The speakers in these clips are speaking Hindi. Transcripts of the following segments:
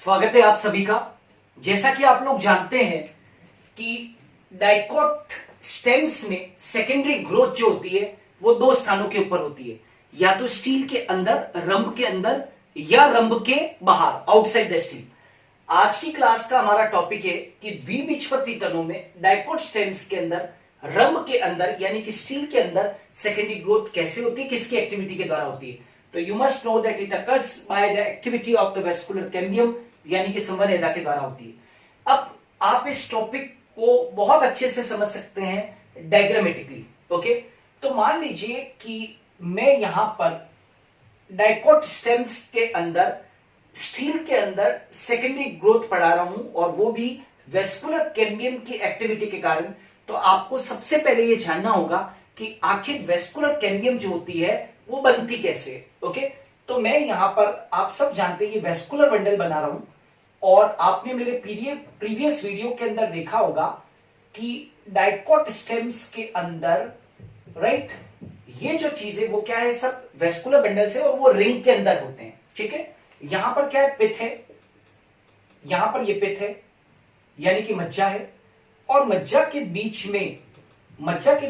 स्वागत है आप सभी का। जैसा कि आप लोग जानते हैं कि डाइकोट स्टेम्स में सेकेंडरी ग्रोथ जो होती है वो दो स्थानों के ऊपर होती है, या तो स्टील के अंदर, रंभ के अंदर, या रंभ के बाहर, आउटसाइड द स्टील। आज की क्लास का हमारा टॉपिक है कि द्विबीजपत्री तनों में डाइकोट स्टेम्स के अंदर, रंभ के अंदर यानी कि स्टील के अंदर सेकेंडरी ग्रोथ कैसे होती है, किसकी एक्टिविटी के द्वारा होती है। तो you must know that it occurs by the activity of the vascular cambium यानी कि संवहन के द्वारा होती है। अब आप इस टॉपिक को बहुत अच्छे से समझ सकते हैं डायग्रामेटिकली। ओके, तो मान लीजिए कि मैं यहां पर डाइकोट स्टेम्स के अंदर, स्टील के अंदर सेकेंडरी ग्रोथ पढ़ा रहा हूं, और वो भी वेस्कुलर कैम्बियम की एक्टिविटी के कारण। तो आपको सबसे पहले ये जानना होगा कि आखिर वेस्कुलर कैम्बियम जो होती है वो बनती कैसे है। ओके, तो मैं यहां पर, आप सब जानते हैं कि वेस्कुलर बंडल बना रहा हूं, और आपने मेरे प्रीवियस वीडियो के अंदर देखा होगा कि डाइकोट स्टेम्स के अंदर, राइट, ये जो चीज है वो क्या है, सब वेस्कुलर बंडल्स है और वो रिंग के अंदर होते हैं। ठीक है, यहां पर क्या है, पिथ है, यहां पर ये पिथ है यानी कि मज्जा है, और मज्जा के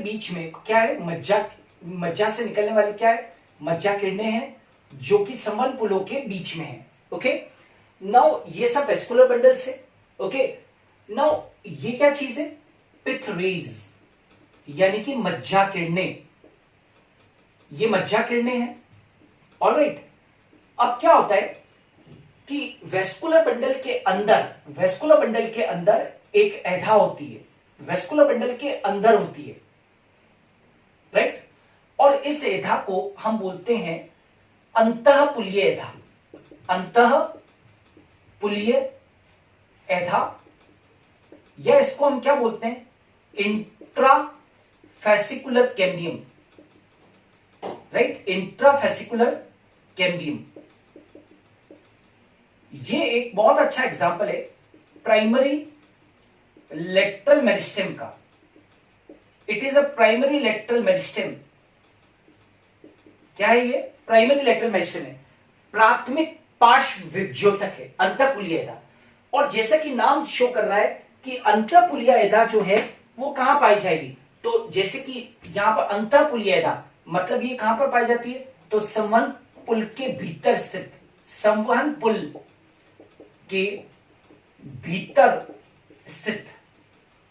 बीच में क्या है, मज्जा से निकलने वाली क्या है, मज्जा किरणें हैं जो कि संवहन पुलों के बीच में है। ओके, नाउ ये सब वेस्कुलर बंडल्स है। ओके, नाउ ये क्या चीज है, पिथ रेज यानी कि मज्जा किरणें, ये मज्जा किरणें हैं। ऑलराइट, अब क्या होता है कि वेस्कुलर बंडल के अंदर एक ऐधा होती है, वेस्कुलर बंडल के अंदर होती है, राइट, और इस ऐधा को हम बोलते हैं अंतःपुलीय ऐधा, अंतःपुलीय ऐधा, या इसको हम क्या बोलते हैं, intrafascicular cambium, right, intrafascicular cambium. ये एक बहुत अच्छा एग्जांपल है प्राइमरी लेटरल मेरिस्टेम का। It is a primary lateral meristem. क्या है ये, प्राइमरी लेटरल मेरिस्टेम है, प्राथमिक पार्श्व विभज्योतक है, अंतःपुलीय ऐधा। और जैसा कि नाम शो कर रहा है कि अंतःपुलीय ऐधा जो है वो कहां पाई जाएगी, तो जैसे कि यहां पर अंतःपुलीय ऐधा मतलब ये कहां पर पाई जाती है, तो संवहन पुल के भीतर स्थित, संवहन पुल के भीतर स्थित,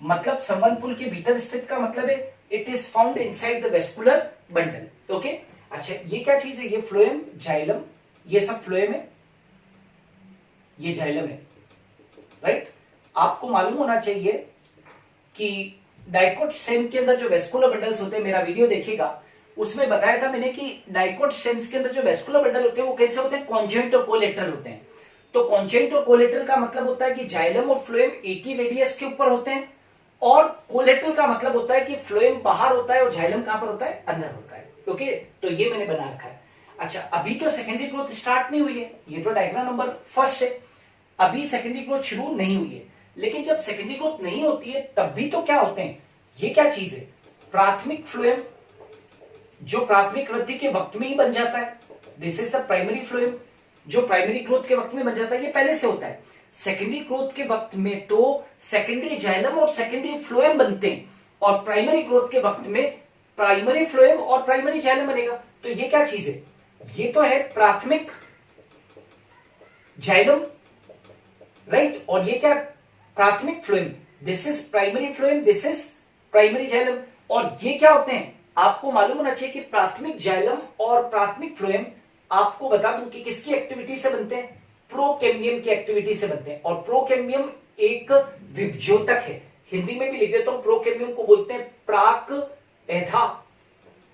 मतलब संवहन पुल के भीतर स्थित का मतलब है it is found inside the vascular bundle. Okay, अच्छा, ये क्या चीज है, ये फ्लोएम, जाइलम, ये सब फ्लोएम है, ये जाइलम है, राइट। आपको मालूम होना चाहिए कि डाइकोट स्टेम के अंदर जो वेस्कुलर बंडल्स होते हैं, मेरा वीडियो देखिएगा, उसमें बताया था मैंने कि डाइकोट स्टेम्स के अंदर जो वेस्कुलर बंडल होते हैं वो कैसे होते हैं, कॉन्जेंट और कोलेटरल होते हैं। तो कॉन्जेंट और कोलेटरल का मतलब होता है कि जाइलम और फ्लोएम एक ही रेडियस के ऊपर होते हैं, और कोलेटरल का मतलब होता है कि फ्लोएम बाहर होता है और जाइलम कहां पर होता है, अंदर होता है। ओके, तो ये मैंने बना रखा है। अच्छा, अभी तो सेकेंडरी ग्रोथ स्टार्ट नहीं हुई है, ये तो डायग्राम नंबर फर्स्ट है, अभी सेकेंडरी ग्रोथ शुरू नहीं हुई है। लेकिन जब सेकेंडरी ग्रोथ नहीं होती है तब भी तो क्या होते हैं, ये क्या चीज है, प्राथमिक फ्लोएम, जो प्राथमिक वृद्धि के वक्त में ही बन जाता है, this is the primary phloem, जो प्राइमरी ग्रोथ के वक्त में बन जाता है, ये पहले से होता है। सेकेंडरी ग्रोथ के वक्त में तो सेकेंडरी जाइलम और सेकेंडरी फ्लोएम बनते हैं, और प्राइमरी ग्रोथ के वक्त में प्राइमरी फ्लोएम और प्राइमरी जाइलम बनेगा। तो ये क्या चीज है, ये तो है प्राथमिक जाइलम, राइट, और ये क्या, प्राथमिक phloem, this is primary phloem, this is primary xylem. और ये क्या होते हैं, आपको मालूम होना चाहिए कि प्राथमिक जाइलम और प्राथमिक फ्लोएम, आपको बता दूं कि किसकी एक्टिविटी से बनते हैं, प्रोकैम्बियम की एक्टिविटी से बनते हैं। और प्रोकैम्बियम एक विभज्योतक है, हिंदी में भी लिख देता हूं, प्रोकैम्बियम को बोलते हैं प्राक ऐधा,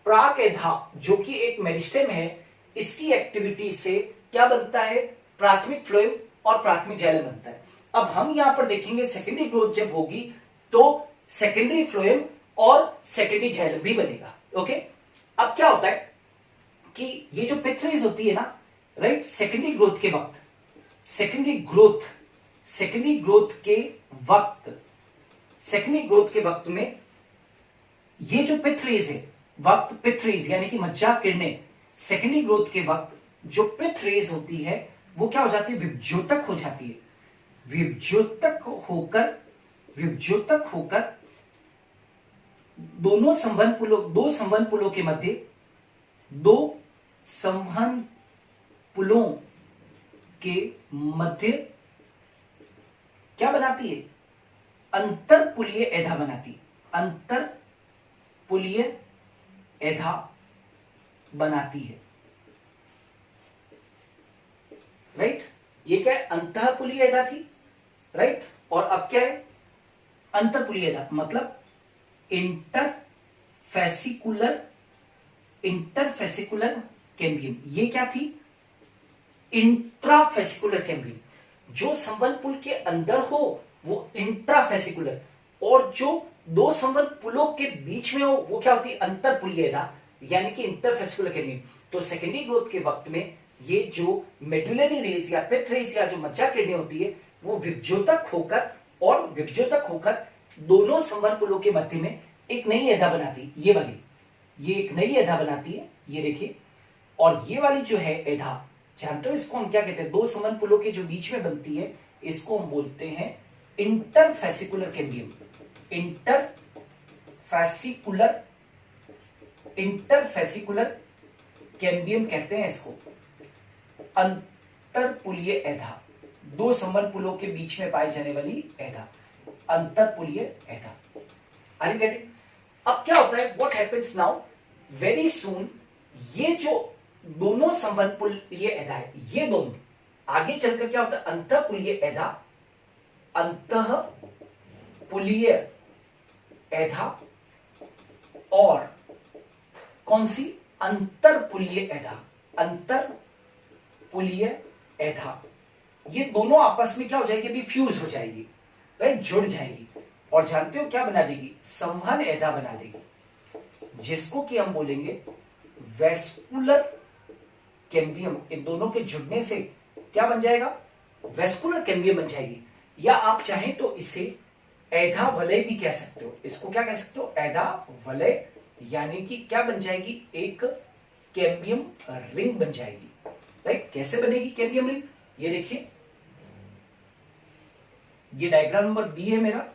प्राक ऐधा जो कि एक मेरिस्टेम है, इसकी एक्टिविटी से क्या बनता है, प्राथमिक फ्लोएम और प्राथमिक जाइलम बनता है। अब हम यहां पर देखेंगे सेकेंडरी ग्रोथ जब होगी तो सेकेंडरी फ्लोएम और सेकेंडरी जाइलम भी बनेगा। ओके, अब क्या होता है कि ये जो पिथ रेज होती है ना, राइट, सेकेंडरी ग्रोथ के वक्त, सेकेंडरी ग्रोथ के वक्त में ये जो पिथ रेज है, वक्त पिथ रेज यानी कि मज्जा किरणें, सेकेंडरी ग्रोथ के वक्त जो पिथ रेज होती है वो क्या हो जाती है, विभज्योतक हो जाती है। विभज्योतक होकर दो संवहन पुलों के मध्य, दो संवहन पुलों के मध्य क्या बनाती है? अंतरपुलीय एधा बनाती है। अंतरपुलीय एधा बनाती है। राइट? ये क्या है? अंतःपुलीय एधा थी। राइट? और अब क्या है? अंतरपुलीय एधा मतलब इंटरफेसिकुलर कैम्बियम। ये क्या थी? Intrafascicular cambium. जो संवहन पुल के अंदर हो वो इंट्राफेसिकुलर, और जो दो संवहन पुलों के बीच में हो वो क्या होती है? अंतरपुलीय एधा, यानी कि इंटरफेसिकुलर कैम्बियम। तो सेकेंडरी ग्रोथ के वक्त में ये जो मेडुलरी रेज या पिथ रेज या जो मज्जा किरणें होती है वो विभज्योतक होकर दोनों संवहन पुलों के मध्य में एक नई एधा बनाती है। ये वाली, ये एक नई एधा बनाती है, ये देखिए। और ये वाली जो है एधा, जानते हो इसको हम क्या कहते हैं? दो संवहन पुलों के जो बीच में बनती है इसको हम बोलते हैं इंटरफेसिकुलर कैम्बियम। इंटरफेसिकुलर कैम्बियम कहते हैं इसको। अंतरपुलीय एधा, दो संवहन पुलों के बीच में पाई जाने वाली एधा, अंतरपुलीय एधा। Are you getting? अब क्या होता है? What happens now? Very soon ये जो दोनों संवहन पुल ये एधा है, ये दोनों आगे चलकर क्या होता है? अंतःपुलीय एधा और कौन सी? अंतरपुलीय एधा, ये दोनों आपस में क्या हो जाएगी? अभी फ्यूज हो जाएगी। राइट? जुड़ जाएगी। और जानते हो क्या बना देगी? संवहन एधा बना देगी, जिसको कि हम बोलेंगे वेस्कुलर कैम्बियम। इन दोनों के जुड़ने से क्या बन जाएगा? वेस्कुलर कैम्बियम बन जाएगी। या आप चाहें तो इसे एधा वलय भी कह सकते हो। इसको क्या कह सकते हो? एधा वलय, यानी कि क्या बन जाएगी? एक कैम्बियम रिंग बन जाएगी। राइट? कैसे बनेगी कैम्बियम रिंग? ये देखिए, ये डायग्राम नंबर बी है मेरा।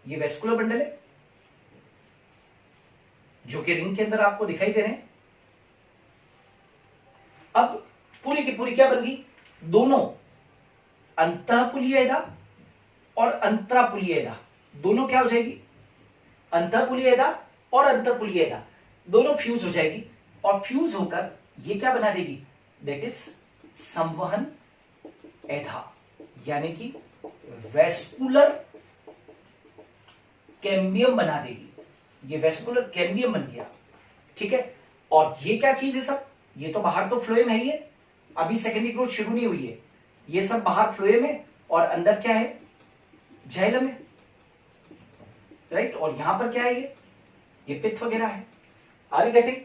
ये वेस्कुलर बंडल है जो कि रिंग के अंदर आपको दिखाई दे रहे हैं। अब पूरी की पूरी क्या बन गई? दोनों अंतःपुलीय एधा और अंतरापुलीय एधा, दोनों क्या हो जाएगी? अंतःपुलीय एधा और अंतःपुलीय एधा दोनों फ्यूज हो जाएगी। और फ्यूज होकर ये क्या बना देगी? दैट इज संवहन एधा, यानी कि वेस्कुलर कैम्बियम बना देगी। ये वेस्कुलर कैम्बियम बन गया। ठीक है? और ये क्या चीज है सब? ये तो बाहर तो फ्लोएम है, ये अभी सेकेंडरी ग्रोथ शुरू नहीं हुई है। ये सब बाहर फ्लोएम है और अंदर क्या है? जाइलम है। राइट? और यहां पर क्या है? ये पित्त वगैरह है। Are you getting?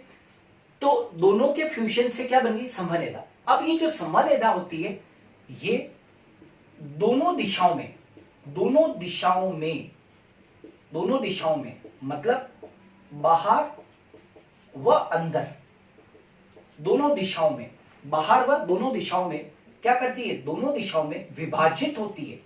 तो दोनों के फ्यूजन से क्या बन गई? संवहन एधा। अब ये जो संवहन एधा होती है ये दोनों दिशाओं में मतलब बाहर व अंदर, दोनों दिशाओं में, बाहर व दोनों दिशाओं में क्या करती है? दोनों दिशाओं में विभाजित होती है।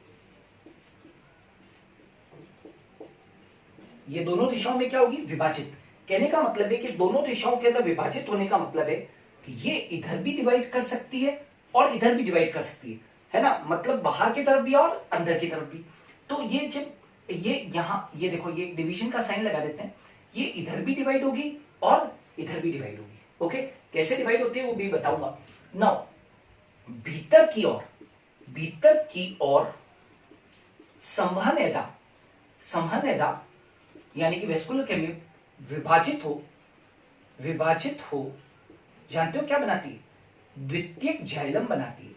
ये दोनों दिशाओं में क्या होगी? विभाजित। कहने का मतलब है कि दोनों दिशाओं के अंदर विभाजित होने का मतलब है कि ये इधर भी डिवाइड कर सकती है और इधर भी डिवाइड कर सकती है ना? मतलब बाहर की तरफ भी और अंदर की तरफ भी। तो ये जब ये यहां, ये देखो, ये डिवीजन का साइन लगा देते हैं। ये इधर भी डिवाइड होगी और इधर भी डिवाइड होगी। ओके? कैसे डिवाइड होती है वो भी बताऊंगा। नाउ भीतर की ओर संवहन एधा यानी कि वेस्कुलर कैम्बियम विभाजित हो, जानते हो क्या बनाती है? द्वितीयक जाइलम बनाती है।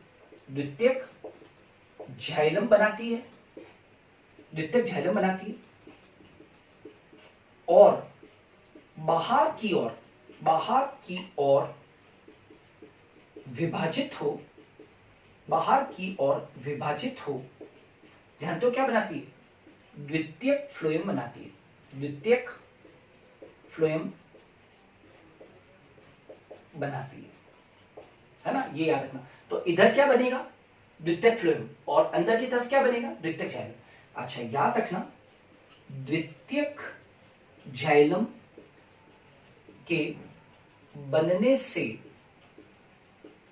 द्वितीयक जाइलम बनाती है। और बाहर की ओर विभाजित हो, जानते हो क्या बनाती है? द्वितीयक फ्लोएम बनाती है। द्वितीयक फ्लोएम बनाती है ना? ये याद रखना। तो इधर क्या बनेगा? द्वितीयक फ्लोएम, और अंदर की तरफ क्या बनेगा, द्वितीयक जाइलम। अच्छा याद रखना, द्वितीयक जाइलम के बनने से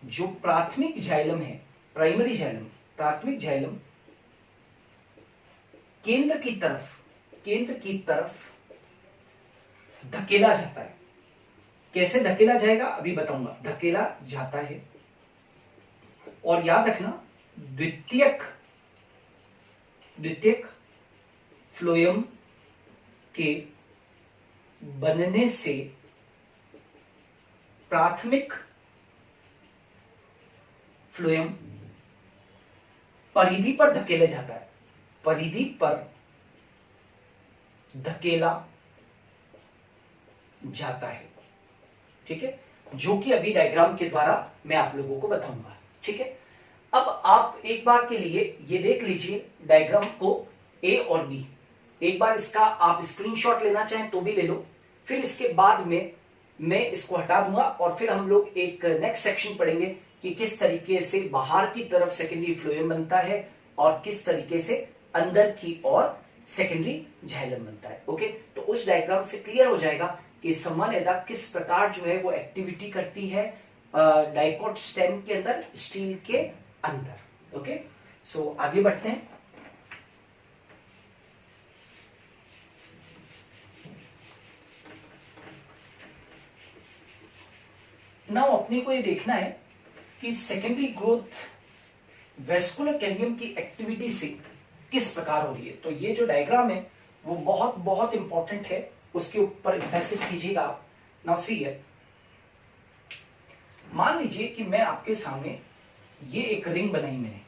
जो प्राथमिक जाइलम है, प्राइमरी जाइलम, प्राथमिक जाइलम केंद्र की तरफ धकेला जाता है। कैसे धकेला जाएगा अभी बताऊंगा, धकेला जाता है। और याद रखना, द्वितीयक फ्लोएम के बनने से प्राथमिक फ्लोएम परिधि पर धकेला जाता है, परिधि पर धकेला जाता है। ठीक है, जो कि अभी डायग्राम के द्वारा मैं आप लोगों को बताऊंगा। ठीक है, अब आप एक बार के लिए ये देख लीजिए डायग्राम को, ए और बी। एक बार इसका आप स्क्रीनशॉट लेना चाहें तो भी ले लो, फिर इसके बाद में मैं इसको हटा दूंगा और फिर हम लोग एक नेक्स्ट सेक्शन पढ़ेंगे कि किस तरीके से बाहर की तरफ सेकेंडरी फ्लोएम बनता है और किस तरीके से अंदर की ओर सेकेंडरी जाइलम बनता है। ओके, तो उस डायग्राम से क्लियर हो जाएगा कि समान एदा किस प्रकार जो है वो एक्टिविटी करती है डाइकोट स्टेम के अंदर, स्टील के अंदर। ओके, सो आगे बढ़ते हैं। नाउ अपने को ये देखना है कि सेकेंडरी ग्रोथ वेस्कुलर कैम्बियम की एक्टिविटी से किस प्रकार हो रही है। तो ये जो डायग्राम है वो बहुत बहुत इंपॉर्टेंट है, उसके ऊपर एम्फेसिस कीजिएगा आप। नाउ सी है, मान लीजिए कि मैं आपके सामने ये एक रिंग बनाई मैंने।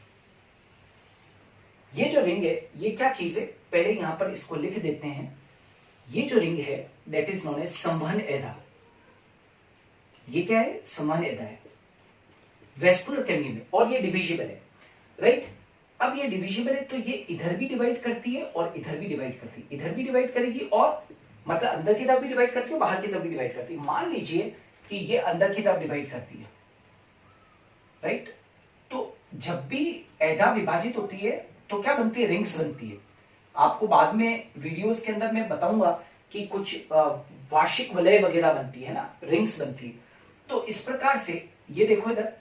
ये जो रिंग है ये क्या चीज है, पहले यहां पर इसको लिख देते हैं। ये जो रिंग है दैट इज नोन एज संवहन एदा। ये क्या है, संवहन एदा है वेस्कुलर कैम्बियम में, और ये डिविजिबल है, राइट। अब ये डिविजिबल है तो ये इधर भी डिवाइड करती है और इधर भी डिवाइड करती है। इधर भी डिवाइड करेगी और मतलब अंदर की तरफ भी डिवाइड करती है, बाहर की तरफ भी डिवाइड करती है। मान लीजिए कि ये अंदर की तरफ डिवाइड करती है, राइट। तो जब भी एदा विभाजित होती है तो क्या बनती है, रिंग्स बनती है। आपको बाद में वीडियोस के अंदर मैं बताऊंगा कि कुछ वार्षिक वलय वगैरह बनती है ना, रिंग्स बनती है। तो इस प्रकार से ये देखो इधर,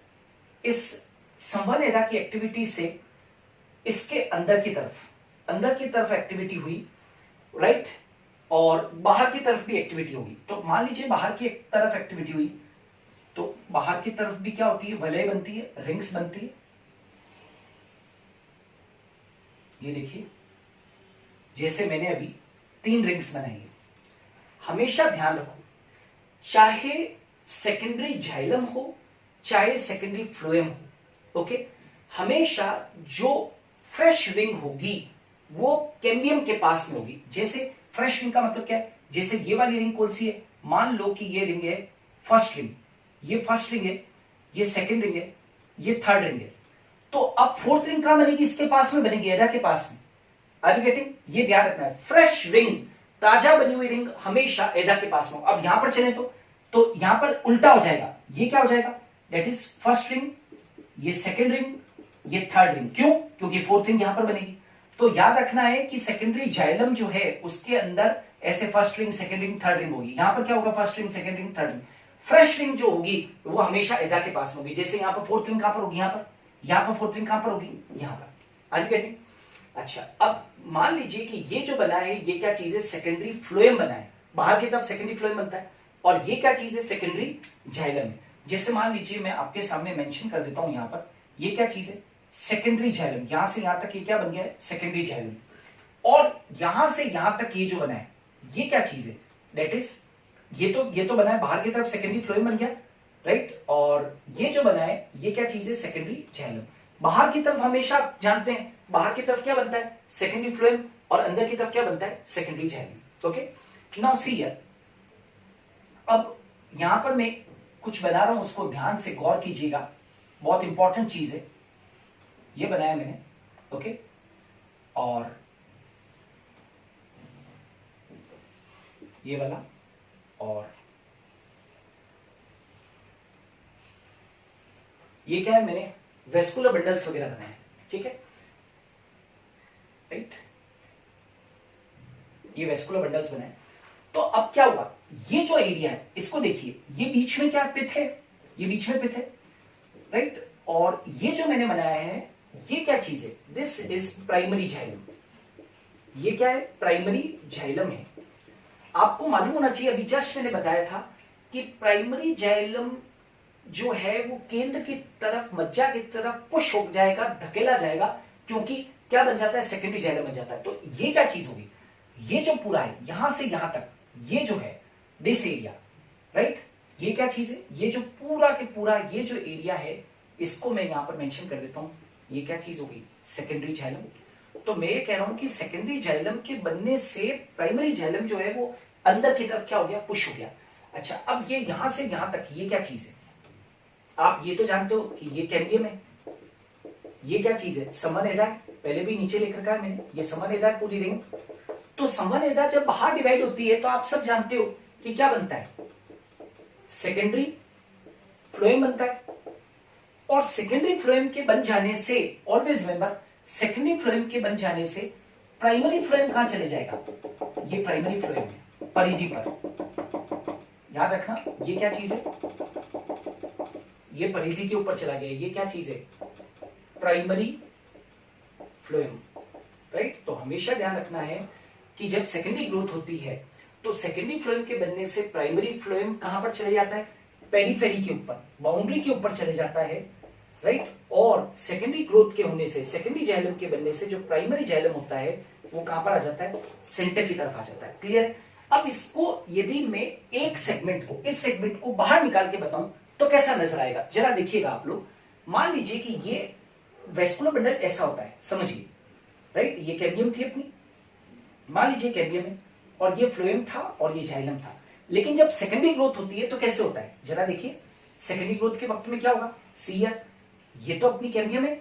इस संवहन एदा की एक्टिविटी से इसके अंदर की तरफ एक्टिविटी हुई, राइट, और बाहर की तरफ भी एक्टिविटी होगी। तो मान लीजिए बाहर की तरफ एक्टिविटी हुई तो बाहर की तरफ भी क्या होती है, वलय बनती है, रिंग्स बनती है। ये देखिए जैसे मैंने अभी 3 रिंग्स बनाई है। हमेशा ध्यान रखो, चाहे सेकेंडरी जाइलम हो चाहे सेकेंडरी फ्लोएम हो, ओके, हमेशा जो फ्रेश रिंग होगी वो कैम्बियम के पास में होगी। जैसे फ्रेश रिंग का मतलब क्या है, जैसे ये वाली रिंग कौन सी है, मान लो कि ये रिंग है फर्स्ट रिंग, ये फर्स्ट रिंग है, ये सेकंड रिंग है, ये थर्ड रिंग है। तो अब फोर्थ रिंग कहां बनेगी, इसके पास में बनेगी, एडा के पास में। आर यू गेटिंग, ये ध्यान रखना है, फ्रेश रिंग, ताजा बनी हुई रिंग हमेशा एडा के पास में। अब यहां पर चले तो यहां पर उल्टा हो जाएगा, ये क्या हो जाएगा, दैट इज फर्स्ट रिंग, ये सेकेंड रिंग, ये थर्ड रिंग। क्यों, क्योंकि फोर्थ रिंग यहां पर बनेगी। तो याद रखना है कि सेकेंडरी जाइलम जो है उसके अंदर ऐसे first ring, second ring, third ring होगी। यहां पर क्या होगा, first ring, second ring, third ring. Fresh ring जो होगी वो हमेशा एदा के पास में होगी। जैसे यहां पर फोर्थ रिंग कहां पर होगी, यहां पर फोर्थ रिंग कहां पर होगी, यहां पर। Are you getting? अच्छा, अब मान लीजिए कि ये जो बना है ये क्या चीज है, सेकेंडरी फ्लोएम बना है, बाहर की तरफ सेकेंडरी फ्लोएम बनता है, और ये क्या चीज है, सेकेंडरी जाइलम है। जैसे मान लीजिए मैं आपके सामने मेंशन कर देता हूं, यहां पर ये क्या चीज है, सेकेंडरी जाइलम। यहां से यहां तक ये क्या बन गया है, सेकेंडरी जाइलम। और यहां से यहां तक ये जो बना है ये क्या चीज है, दैट इज ये तो बना है बाहर की तरफ सेकेंडरी फ्लोएम बन गया, राइट। और ये जो बना है ये क्या चीज है, सेकेंडरी जाइलम। बाहर की तरफ हमेशा आप जानते हैं बाहर की तरफ क्या बनता है, सेकेंडरी फ्लोएम, और अंदर की तरफ क्या बनता है, secondary xylem. Okay, now see here, अब यहां पर मैं कुछ बना रहा हूं, उसको ध्यान से गौर कीजिएगा, बहुत इंपॉर्टेंट चीज है। ये बनाया मैंने, ओके, और ये वाला, और ये क्या है, मैंने वेस्कुलर बंडल्स वगैरह बनाए हैं, ठीक है, राइट, ये वेस्कुलर बंडल्स बनाए। तो अब क्या हुआ, ये जो एरिया है इसको देखिए, ये बीच में क्या पिथ है, ये बीच में पिथ है, राइट, और ये जो मैंने बनाया है ये क्या चीज है, दिस इज प्राइमरी जाइलम, ये क्या है, प्राइमरी जाइलम है। आपको मालूम होना चाहिए, अभी जस्ट मैंने बताया था कि प्राइमरी जाइलम जो है वो केंद्र की तरफ, मज्जा की तरफ पुश हो जाएगा, धकेला जाएगा, क्योंकि क्या बन जाता है, सेकेंडरी जाइलम बन जाता है। तो ये क्या चीज होगी, ये जो पूरा है यहां से यहां तक, ये जो है दिस एरिया, राइट, ये क्या चीज है, ये जो पूरा के पूरा ये जो एरिया है इसको मैं यहां पर मेंशन कर देता हूं, ये क्या चीज होगी, सेकेंडरी जाइलम। तो मैं ये कह रहा हूं कि सेकेंडरी जाइलम के बनने से प्राइमरी जाइलम जो है वो अंदर की तरफ क्या हो गया, पुश हो गया। अच्छा, अब ये यहां से यहां तक ये क्या चीज है, आप ये तो जानते हो कि ये कैम्बियम है, ये क्या चीज है, समन है, पहले भी नीचे लिख रखा है मैंने, ये समन है पूरी रिंग। तो समन जब बाहर डिवाइड होती है तो आप सब जानते हो कि क्या बनता है, सेकेंडरी फ्लोएम बनता है, और सेकेंडरी फ्लोएम के बन जाने से, ऑलवेज रिमेंबर, सेकेंडरी फ्लोएम के बन जाने से प्राइमरी फ्लोएम कहां चले जाएगा, ये प्राइमरी फ्लोएम है परिधि पर, याद रखना ये क्या चीज है, ये परिधि के ऊपर चला गया, ये क्या चीज है, प्राइमरी फ्लोएम, राइट। तो हमेशा ध्यान रखना है कि जब सेकेंडरी ग्रोथ होती है तो सेकेंडरी फ्लोएम के बनने से प्राइमरी फ्लोएम कहां पर चले जाता है, पेरीफेरी के ऊपर, बाउंड्री के ऊपर चले जाता है, राइट। और सेकेंडरी ग्रोथ के होने से, सेकेंडरी जाइलम के बनने से जो प्राइमरी जाइलम होता है वो कहां पर आ जाता है, सेंटर की तरफ आ जाता है, क्लियर। अब इसको यदि मैं एक सेगमेंट को, इस सेगमेंट को बाहर निकाल के बताऊं तो कैसा नजर आएगा, जरा देखिएगा आप लोग। मान लीजिए कि ये वेस्कुलर बंडल ऐसा होता है, समझिए, राइट, ये कैम्बियम थी अपनी, मान लीजिए कैम्बियम है, और ये फ्लोएम था और ये जाइलम था। लेकिन जब सेकेंडरी ग्रोथ होती है तो कैसे होता है, जरा देखिए, सेकेंडरी ग्रोथ के वक्त में क्या होगा, सी यार, ये तो अपनी कैम्बियम है,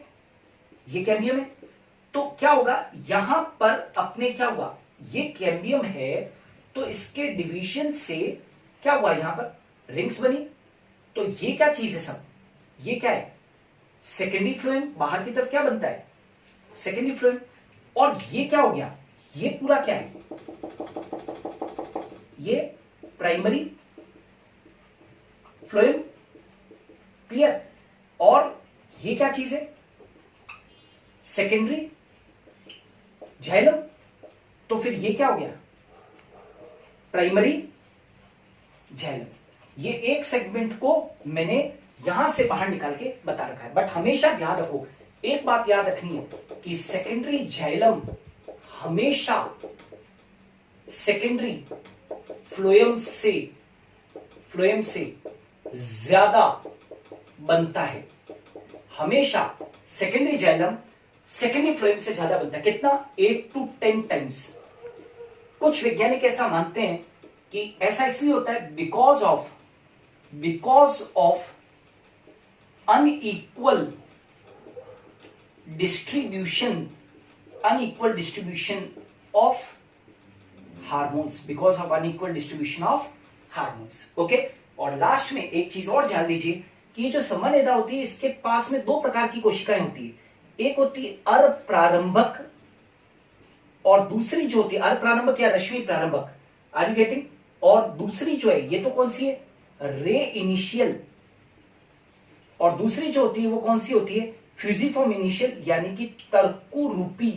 ये कैम्बियम है, तो क्या होगा, यहां पर अपने क्या हुआ, ये कैम्बियम है, तो इसके डिवीजन से क्या हुआ, यहां पर रिंग्स बनी। तो ये क्या चीज है सब, ये क्या है, सेकेंडरी फ्लोएम, बाहर की तरफ क्या बनता है, सेकेंडरी फ्लोएम, और ये क्या हो गया, ये पूरा क्या है, ये प्राइमरी फ्लोएम, क्लियर। और ये क्या चीज है, सेकेंडरी जाइलम, तो फिर ये क्या हो गया, प्राइमरी जाइलम। ये एक सेगमेंट को मैंने यहां से बाहर निकाल के बता रखा है, बट हमेशा ध्यान रखो, एक बात याद रखनी है कि सेकेंडरी जाइलम हमेशा सेकेंडरी फ्लोएम से ज्यादा बनता है, हमेशा सेकेंडरी जाइलम सेकेंडरी फ्लोएम से ज्यादा बनता है, कितना, 8 to 10 टाइम्स। कुछ वैज्ञानिक ऐसा मानते हैं कि ऐसा इसलिए होता है because of unequal distribution of hormones, because of unequal distribution of hormones, okay. और लास्ट में एक चीज और जान लीजिए कि ये जो समन्वयता होती है इसके पास में दो प्रकार की कोशिकाएं होती है, एक होती है अर्धप्रारंभक और दूसरी जो होती है अर्धप्रारंभक या रश्मि प्रारंभक, आर यू गेटिंग, और दूसरी जो है ये तो कौन सी है, रे इनिशियल, और दूसरी जो होती है वो कौन सी होती है, फ्यूजिफॉर्म इनिशियल, यानी कि तर्कु रूपी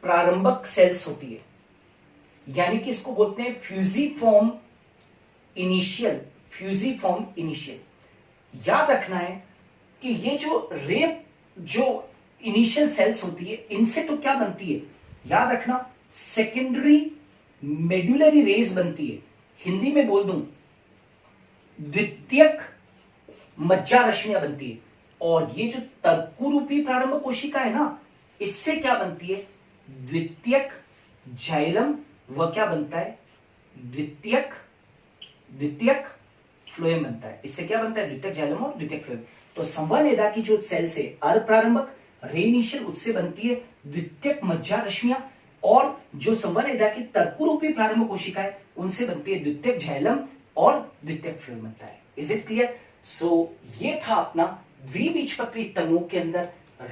प्रारंभक सेल्स होती है, यानी कि इसको बोलते हैं फ्यूजिफॉर्म इनिशियल, फ्यूजिफॉर्म इनिशियल। याद रखना है कि ये जो इनिशियल सेल्स होती है इनसे तो क्या बनती है, याद रखना, सेकेंडरी मेडुलरी रेज बनती है, हिंदी में बोल दूं द्वितीयक मज्जा रश्मियां बनती है, और ये जो तर्कु रूपी प्रारंभ कोशिका है ना, इससे क्या बनती है, द्वितीयक जाइलम, वह क्या बनता है, द्वितीयक फ्लोएम बनता है, इससे क्या बनता है, द्वितीयक जाइलम और द्वितीयक फ्लोएम। तो संवहनेदा की जो सेल्स है अर्धप्रारंभक रे इनिशियल, उससे बनती है द्वितीयक मज्जा रश्मियां, और जो संवहनेदा की तर्कु रूपी प्रारंभ कोशिका है उनसे बनती है द्वितीयक जाइलम और द्वितीयक फ्लोएम बनता है। Is it clear? सो ये था अपना द्विबीजपत्री तनुओं के अंदर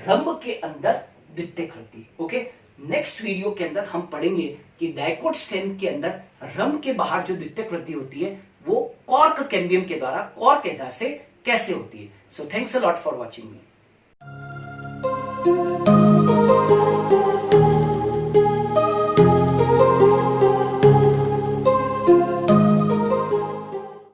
रंभ के अंदर द्वितीयक वृद्धि। ओके, नेक्स्ट वीडियो के अंदर हम पढ़ेंगे कि डाइकोट स्टेम के अंदर रंभ के बाहर जो द्वितीयक वृद्धि होती है वो कॉर्क कैम्बियम के द्वारा, कॉर्क एडा से कैसे होती है। So thanks a lot for watching me.